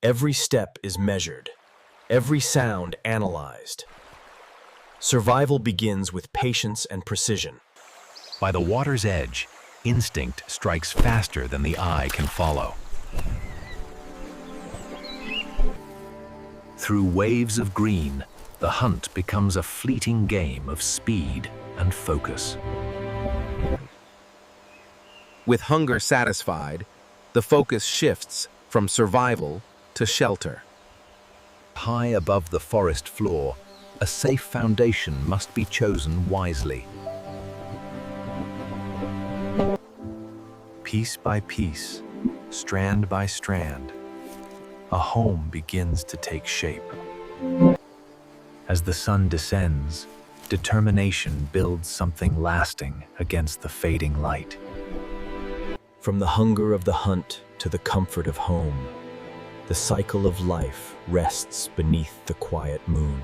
Every step is measured, every sound analyzed. Survival begins with patience and precision. By the water's edge, instinct strikes faster than the eye can follow. Through waves of green, the hunt becomes a fleeting game of speed and focus. With hunger satisfied, the focus shifts from survival to shelter. High above the forest floor, a safe foundation must be chosen wisely. Piece by piece, strand by strand, a home begins to take shape. As the sun descends, determination builds something lasting against the fading light. From the hunger of the hunt to the comfort of home, the cycle of life rests beneath the quiet moon.